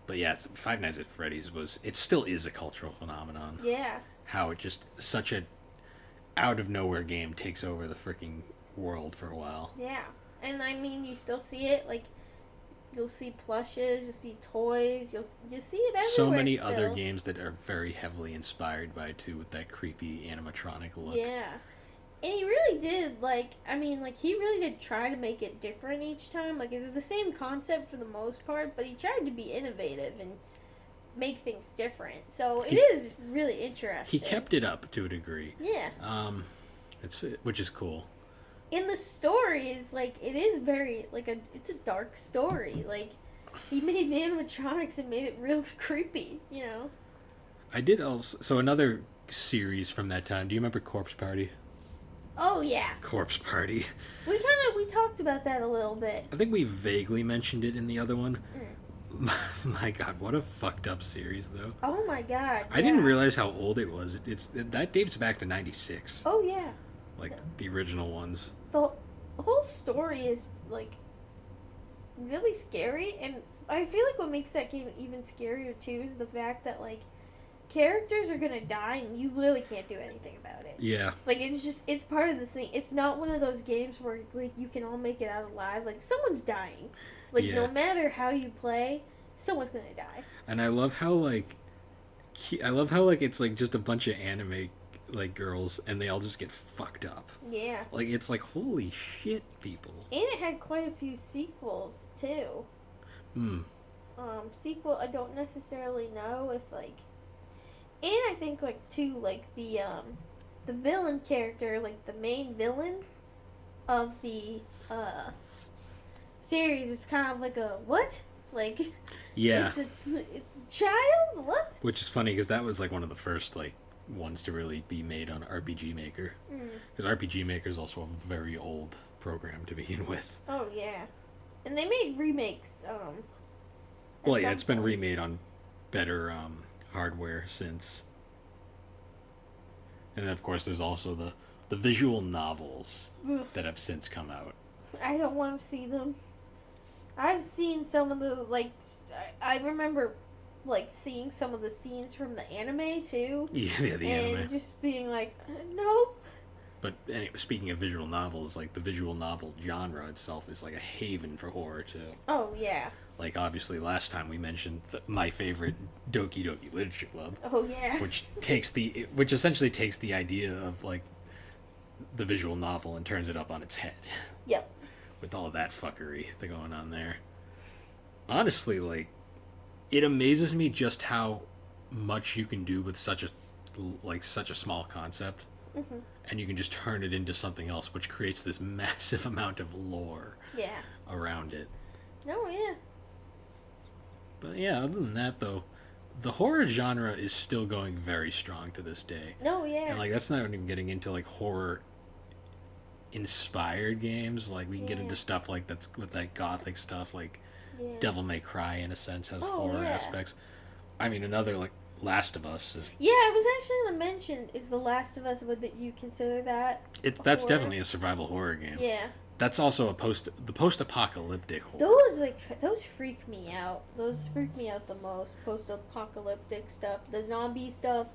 But yeah, Five Nights at Freddy's it still is a cultural phenomenon. Yeah. How it just such a out of nowhere game takes over the freaking world for a while. Yeah. And I mean, you still see it like you'll see plushes, you'll see toys, you'll see it everywhere. So many still. other games that are very heavily inspired by it too, with that creepy animatronic look. Yeah. And he really did, like, I mean, like, he really did try to make it different each time. Like, it was the same concept for the most part, but he tried to be innovative and make things different. So it is really interesting. He kept it up to a degree. Yeah. Which is cool. And the story is, like, it is very, like, it's a dark story. Like, he made animatronics and made it real creepy, you know? I did also, so another series from that time, do you remember Corpse Party? Oh, yeah. Corpse Party. We talked about that a little bit. I think we vaguely mentioned it in the other one. My God, what a fucked up series, though. Oh, my God. I didn't realize how old it was. That dates back to 96. Oh, yeah. Like, the original ones. The whole story is, like, really scary, and I feel like what makes that game even scarier, too, is the fact that, like, characters are gonna die, and you literally can't do anything about it. Yeah. Like, it's part of the thing. It's not one of those games where, like, you can all make it out alive. Like, someone's dying. Like, no matter how you play, someone's gonna die. And I love how, like, it's, like, just a bunch of anime like girls and they all just get fucked up. Yeah. Like it's like holy shit, people. And it had quite a few sequels too. Sequel I don't necessarily know if like, and I think like too like the villain character, like the main villain of the series is kind of like a what? Like it's a child? What? Which is funny because that was like one of the first like ones to really be made on RPG Maker. Because RPG Maker is also a very old program to begin with. Oh yeah, and they made remakes. Well, yeah, it's been remade on better hardware since. And then, of course, there's also the visual novels that have since come out. I don't want to see them. I've seen some of the like. I remember. Like seeing some of the scenes from the anime too. Yeah, the anime. And just being like, nope. But anyway, speaking of visual novels, like the visual novel genre itself is like a haven for horror too. Oh yeah. Like obviously, last time we mentioned my favorite Doki Doki Literature Club. Oh yeah. Which essentially takes the idea of like the visual novel and turns it up on its head. Yep. With all that fuckery that's going on there. Honestly, like. It amazes me just how much you can do with such a small concept, and you can just turn it into something else, which creates this massive amount of lore around it. Oh yeah. But yeah, other than that though, the horror genre is still going very strong to this day. Oh yeah. And like that's not even getting into like horror inspired games. Like we can get into stuff like that's with like gothic stuff like. Yeah. Devil May Cry, in a sense, has horror aspects. I mean, another, like, Last of Us is... Yeah, I was actually going to mention, is The Last of Us, would you consider that That's definitely a survival horror game. Yeah. That's also the post-apocalyptic horror. Those freak me out. Those freak me out the most. Post-apocalyptic stuff. The zombie stuff.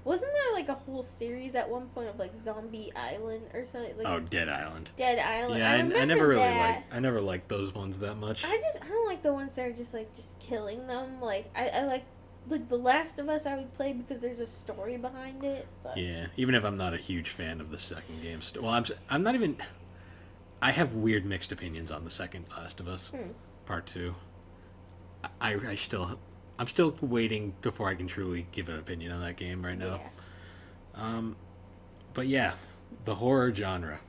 Wasn't there like a whole series at one point of like Zombie Island or something? Like, Oh, Dead Island. Dead Island. Yeah, I remember I never really that. I never liked those ones that much. I don't like the ones that are just killing them. Like I like The Last of Us I would play because there's a story behind it. But Yeah, even if I'm not a huge fan of the second game. Well, I'm not even. I have weird mixed opinions on the second Last of Us, Part 2. I'm still waiting before I can truly give an opinion on that game right now. Yeah. But yeah, the horror genre,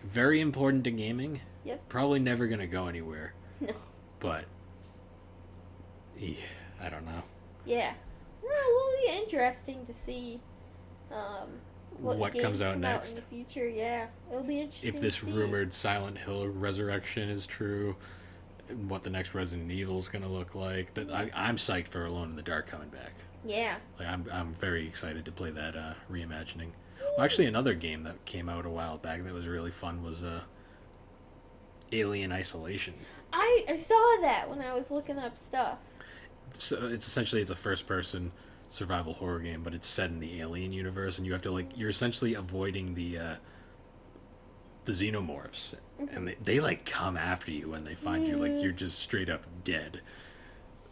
very important to gaming. Yep. Probably never gonna go anywhere. No. But yeah, I don't know. Yeah. Well, it'll be interesting to see what games comes out come next. out in the future. Yeah, it'll be interesting. If this to see. rumored Silent Hill resurrection is true, what the next Resident Evil is going to look like. I'm psyched for Alone in the Dark coming back. Yeah. Like I'm very excited to play that reimagining. Well, actually, another game that came out a while back that was really fun was Alien Isolation. I saw that when I was looking up stuff. So it's a first-person survival horror game, but it's set in the Alien universe, and you have to you're essentially avoiding the xenomorphs, and they come after you when they find you. Like, you're just straight up dead.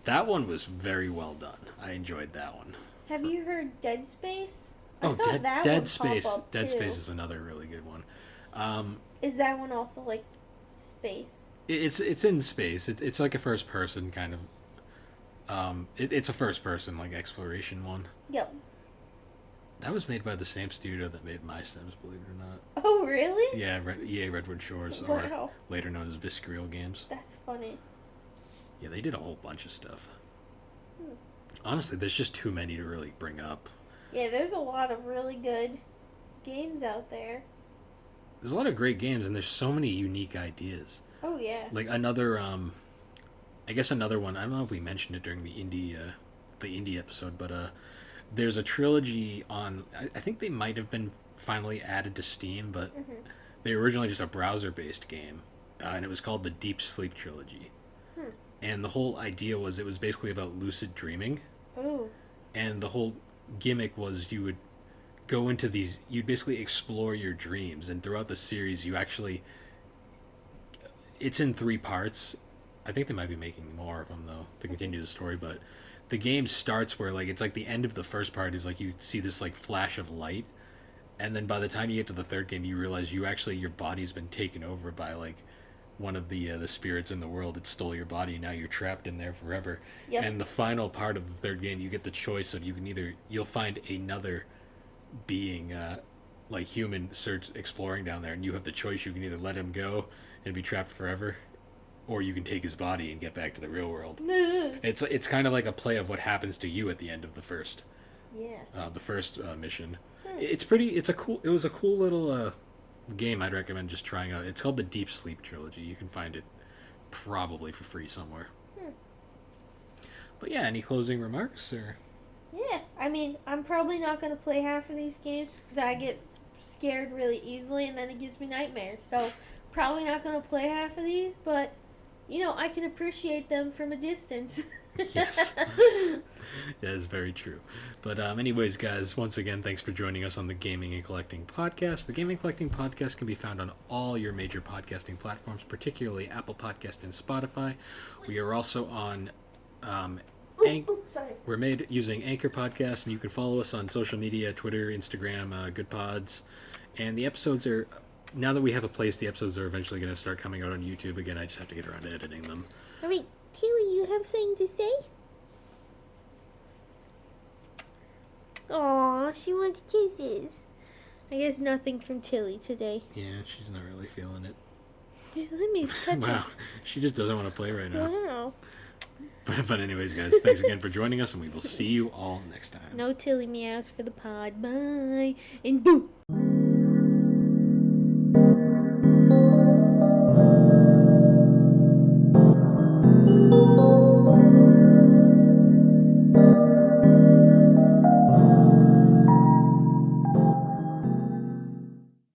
That one was very well done. I enjoyed that one. Have you heard Dead Space? Oh, I saw that Dead one Space. pop up Dead too. Space is another really good one. Is that one also like space? It's in space. It's like a first person kind of. It's a first person like exploration one. Yep. That was made by the same studio that made My Sims, believe it or not. Oh, really? Yeah, EA Redwood Shores, Wow. or later known as Visceral Games. That's funny. Yeah, they did a whole bunch of stuff. Honestly, there's just too many to really bring up. Yeah, there's a lot of really good games out there. There's a lot of great games, and there's so many unique ideas. Oh, yeah. Like another, I guess another one. I don't know if we mentioned it during the indie episode, but there's a trilogy on. I think they might have been finally added to Steam, but they were originally just a browser-based game, and it was called the Deep Sleep Trilogy. And the whole idea was it was basically about lucid dreaming. Ooh. And the whole gimmick was you would go into these, you'd basically explore your dreams, and throughout the series you actually, it's in 3 parts. I think they might be making more of them though to continue the story, but the game starts where it's like the end of the first part is you see this flash of light, and then by the time you get to the third game you realize your body's been taken over by one of the spirits in the world that stole your body. Now you're trapped in there forever. Yep. And the final part of the third game, you get the choice of you'll find another being human exploring down there, and you have the choice. You can either let him go and be trapped forever, or you can take his body and get back to the real world. It's kind of like a play of what happens to you at the end of the first mission. It was a cool little game I'd recommend just trying out. It's called the Deep Sleep Trilogy. You can find it probably for free somewhere. But yeah, any closing remarks? Or Yeah, I mean, I'm probably not going to play half of these games because I get scared really easily and then it gives me nightmares. So, probably not going to play half of these, but, I can appreciate them from a distance. Yes. That is very true. But anyways, guys, once again, thanks for joining us on the Gaming and Collecting Podcast. The Gaming and Collecting Podcast can be found on all your major podcasting platforms, particularly Apple Podcast and Spotify. We are also on Sorry. We're made using Anchor Podcast, and you can follow us on social media, Twitter, Instagram, Good Pods. And the episodes are, now that we have a place, the episodes are eventually going to start coming out on YouTube. Again, I just have to get around to editing them. All right, Tilly, you have something to say? Aw, she wants kisses. I guess nothing from Tilly today. Yeah, she's not really feeling it. Just let me touch Wow, she just doesn't want to play right it. now. Wow. But anyways, guys, thanks again for joining us, and we will see you all next time. No Tilly meows for the pod. Bye. And boo.